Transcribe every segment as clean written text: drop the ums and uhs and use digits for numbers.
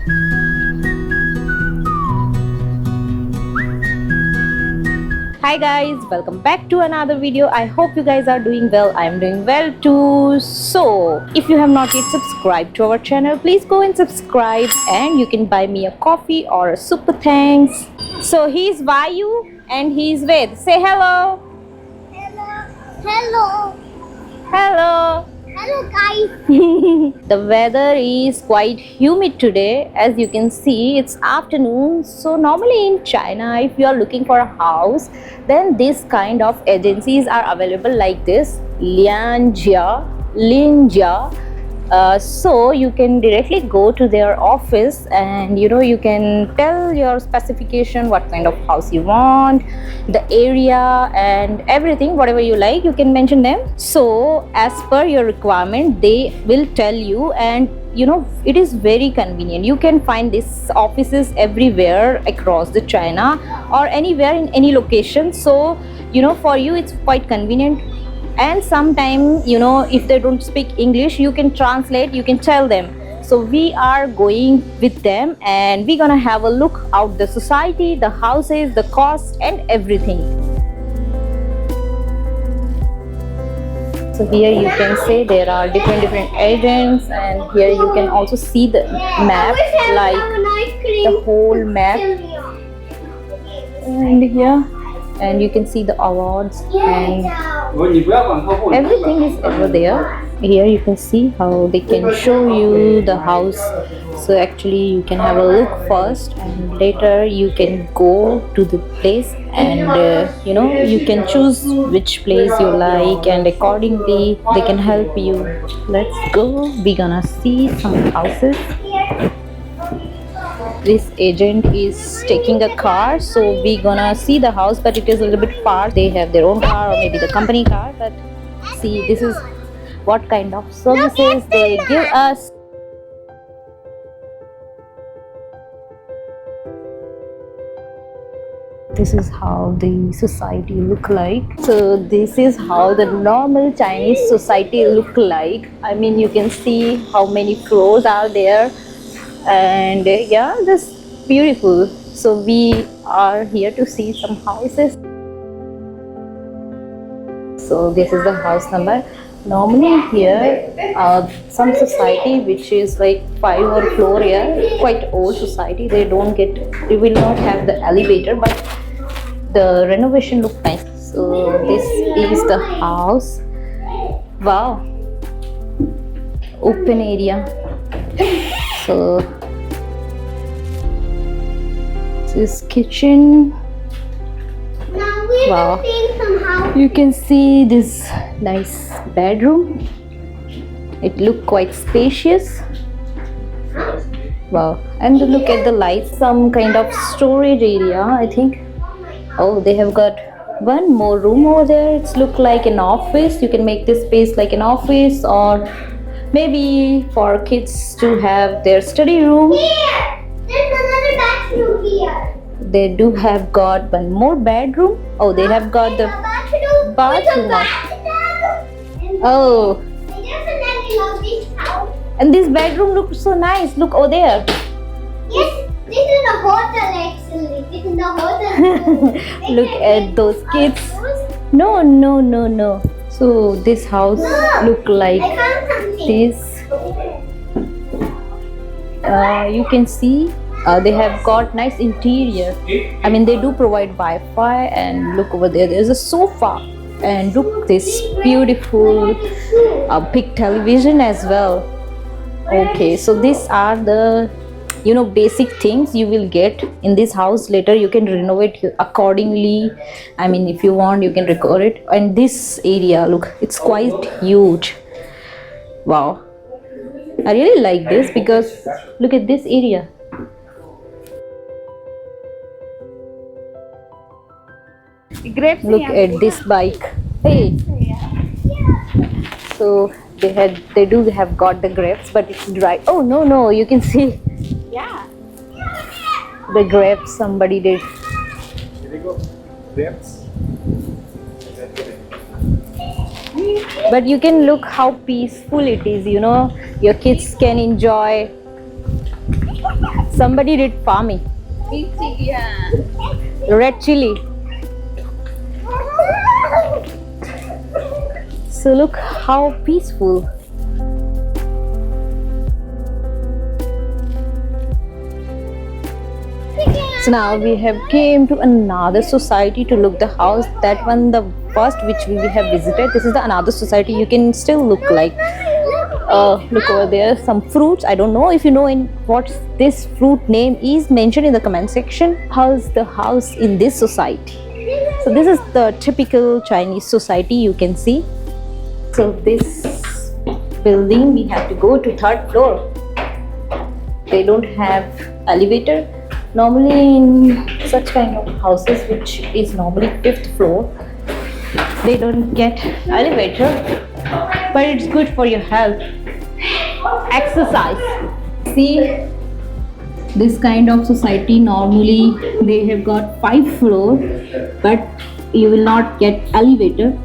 Hi guys, welcome back to another video. I hope you guys are doing well. I am doing well too. So if you have not yet subscribed to our channel, please go and subscribe, and you can buy me a coffee or a super thanks. So he's Vayu and he's Ved. Say hello. Hello. Hello. Hello guys. The weather is quite humid today. As you can see, it's afternoon. So normally in China, if you are looking for a house, then this kind of agencies are available like this, Linjia. So you can directly go to their office, and you can tell your specification, what kind of house you want, the area and everything, whatever you like, you can mention them. So as per your requirement, they will tell you, and it is very convenient. You can find these offices everywhere across the China or anywhere in any location. So for you it's quite convenient. And sometimes if they don't speak English, you can translate, you can tell them. So we are going with them, and we're gonna have a look out the society, the houses, the cost and everything. So here you can say there are different agents, and here you can also see the map, like the whole map. And here, and you can see the awards and everything is over there. Here you can see how they can show you the house. So actually you can have a look first, and later you can go to the place, and you can choose which place you like, and accordingly they can help you. Let's go, we're gonna see some houses. This agent is taking a car, so we gonna see the house, but it is a little bit far. They have their own car or maybe the company car, but see, this is what kind of services they give us. This is how the society look like. So this is how the normal Chinese society look like. I mean, you can see how many floors are there, and yeah, just beautiful. So we are here to see some houses. So this is the house number. Normally here some society which is like 5 or floor, here quite old society, they will not have the elevator, but the renovation look nice. So this is the house. Wow, open area. So this is kitchen. Wow, you can see this nice bedroom. It look quite spacious. Wow, and look at the lights, some kind of storage area, I think. Oh, they have got one more room over there. It's look like an office. You can make this space like an office, or maybe for kids to have their study room. Here, there's another bathroom here. They do have got one more bedroom. Oh, they have got the bathroom. Oh, I definitely love this house. and this bedroom looks so nice. Look over there. Yes, this is a hotel actually. This is the hotel. Look at those kids. No. So this house look like I found something. this. You can see they have got nice interior. I mean, they do provide Wi-Fi, and look over there, there's a sofa, and look this beautiful big television as well. Okay, so these are the basic things you will get in this house. Later you can renovate accordingly. I mean, if you want, you can record it. And this area, look, it's quite huge. Wow, I really like this because look at this area. Look at this bike. Hey, so they do have got the grapes, but it's dry. Oh no, you can see. Yeah. The grapes somebody did. Here they go. Grapes. But you can look how peaceful it is, your kids can enjoy. Somebody did farming. Red chili. So look how peaceful. So now we have came to another society to look the house. That one, the first which we have visited. This is the another society. You can still look like. Look over there, some fruits. I don't know if you know in what this fruit name is. Mentioned in the comment section. How's the house in this society? So this is the typical Chinese society. You can see. So this building, we have to go to third floor. They don't have elevator. Normally in such kind of houses, which is normally 5th floor, they don't get elevator, but it's good for your health. Exercise. See, this kind of society, normally they have got 5 floor, but you will not get elevator.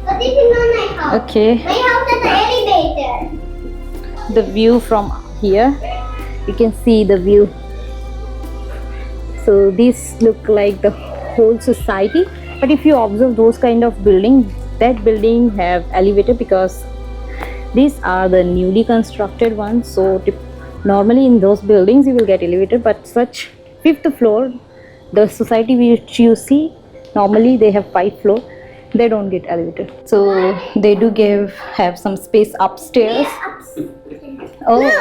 But this is not my house. Okay, My house has an elevator. the view from here, you can see the view. So this look like the whole society, but if you observe those kind of building, that building have elevator because these are the newly constructed ones. So normally in those buildings you will get elevator, but such 5th floor, the society which you see, normally they have 5 floor, they don't get elevator. So they do have some space upstairs. Oh, Look,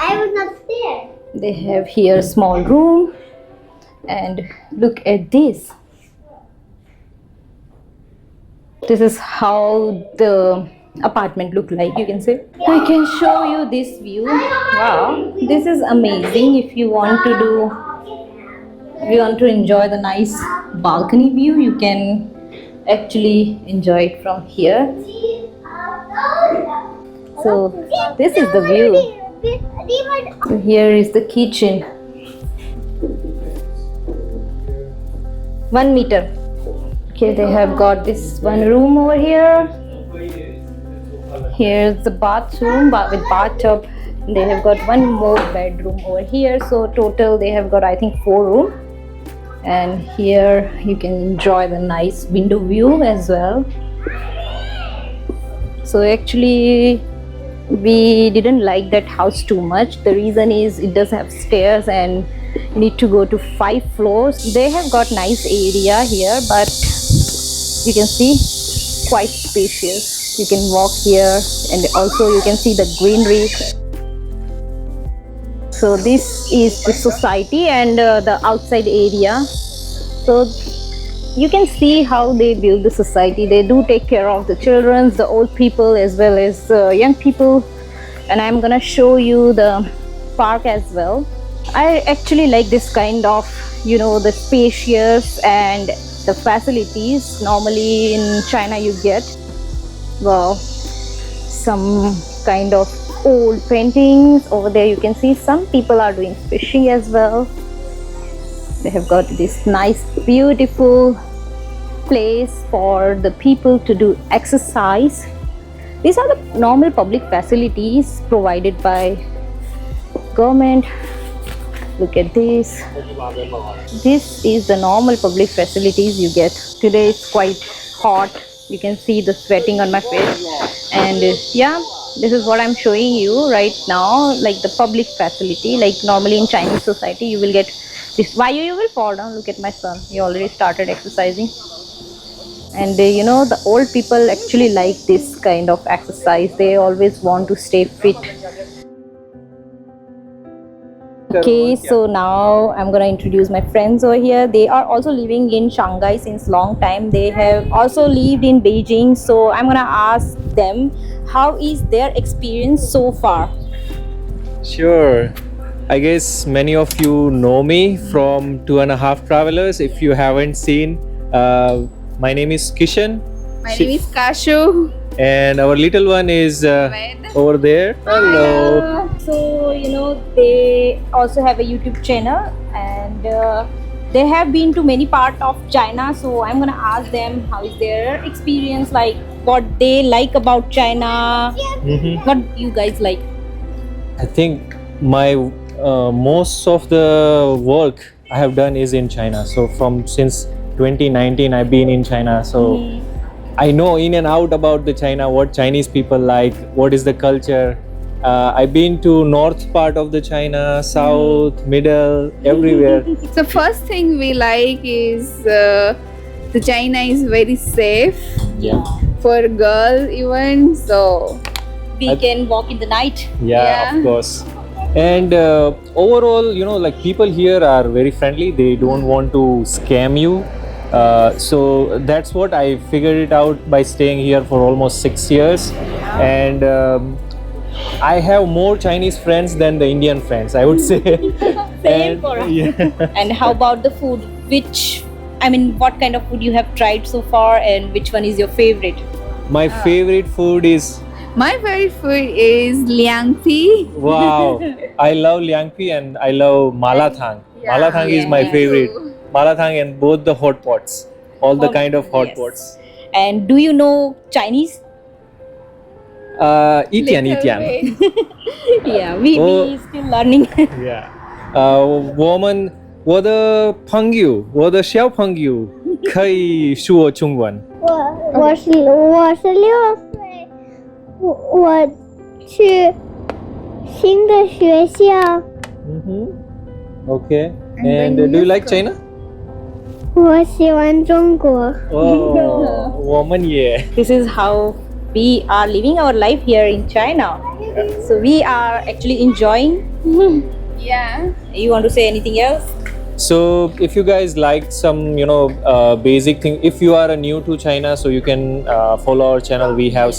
I was not there. they have here small room, and look at this. This is how the apartment look like, you can say. I can show you this view. Wow, this is amazing. If you want to enjoy the nice balcony view, you can actually enjoy it from here. So this is the view. So here is the kitchen. 1 meter. Okay, they have got this one room over here. Here's the bathroom with bathtub. They have got one more bedroom over here. So total they have got, I think, 4 rooms. And here you can enjoy the nice window view as well. So actually we didn't like that house too much. The reason is it does have stairs and you need to go to 5 floors. They have got nice area here, but you can see quite spacious. You can walk here and also you can see the greenery. So this is the society and the outside area. So you can see how they build the society. They do take care of the children, the old people as well as young people. And I'm gonna show you the park as well. I actually like this kind of, the spacious and the facilities. Normally in China you get, well, some kind of old paintings. Over there you can see some people are doing fishing as well. They have got this nice beautiful place for the people to do exercise. These are the normal public facilities provided by government. Look at this. This is the normal public facilities you get. Today it's quite hot. You can see the sweating on my face. And yeah, this is what I'm showing you right now, like the public facility. Like normally in Chinese society you will get this. Why you will fall down? Look at my son. He already started exercising. And the old people actually like this kind of exercise. They always want to stay fit. Okay, so now I'm gonna introduce my friends over here. They are also living in Shanghai since long time. They have also lived in Beijing. So I'm gonna ask them, how is their experience so far? Sure. I guess many of you know me from 2.5 Travelers. If you haven't seen, my name is Kishan. My name is Kashu. And our little one is over there. Hello. So they also have a YouTube channel, and they have been to many parts of China, so I'm gonna ask them how is their experience, like what they like about China, what you guys like. I think my most of the work I have done is in China. So since 2019, I've been in China. So I know in and out about the China, what Chinese people like, what is the culture. I've been to north part of the China, south, middle, everywhere. So first thing we like is the China is very safe Yeah. for girl even. So We can walk in the night. Yeah, Yeah. of course. And overall, like people here are very friendly. They don't want to scam you. So that's what I figured it out by staying here for almost 6 years. And I have more Chinese friends than the Indian friends, I would say. Same for us. Yeah. And how about the food? What kind of food you have tried so far, and which one is your favorite? My favorite food is, my favorite food is liang pi. wow, I love liang pi and I love malathang. Yeah, Malathang is my yeah. favorite. Malathang and both the hot pots, all the kind of hot Yes. pots. And do you know Chinese? Itian. Yeah, we Oh. still learning. Yeah. 我们我的朋友，我的小朋友可以说中文。我是6岁，我去新的学校， Okay. And And when do you you like go- China? 我喜欢中国。 Oh, 我们也。 This is how we are living our life here in China. So we are actually enjoying. Yeah. You want to say anything else? So if you guys liked some, basic thing, if you are new to China, so you can follow our channel. We have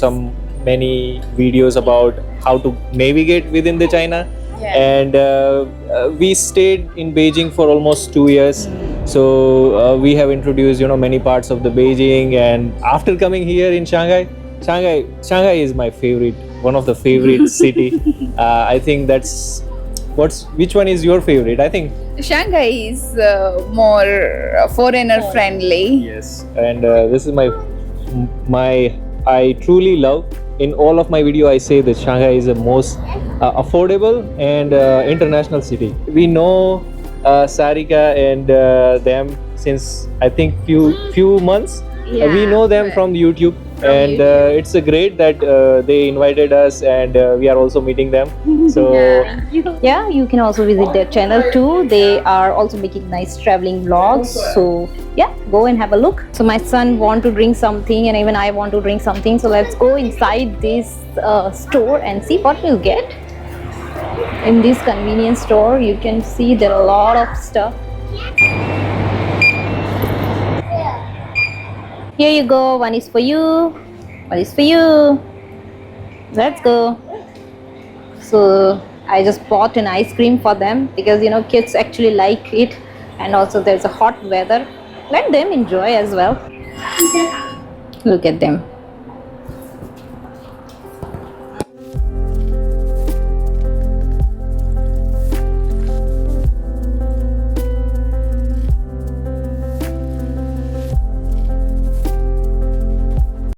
many videos about how to navigate within the China. Yeah. And we stayed in Beijing for almost 2 years. So we have introduced, many parts of the Beijing. And after coming here in Shanghai is my favorite, one of the favorite city. I think that's which one is your favorite? I think. Shanghai is more foreigner friendly. Yes, and this is my I truly love. In all of my video, I say that Shanghai is the most affordable and international city. We know Sarika and them since I think few months. We know them from YouTube, and it's great that they invited us, and we are also meeting them. So. Yeah, you can also visit their channel too. They are also making nice traveling vlogs. So yeah, go and have a look. So my son want to drink something, and even I want to drink something. So let's go inside this store and see what we'll get. In this convenience store, you can see there are a lot of stuff. Here you go. One is for you. One is for you. Let's go. So I just bought an ice cream for them because kids actually like it, and also there's a hot weather. Let them enjoy as well. Look at them.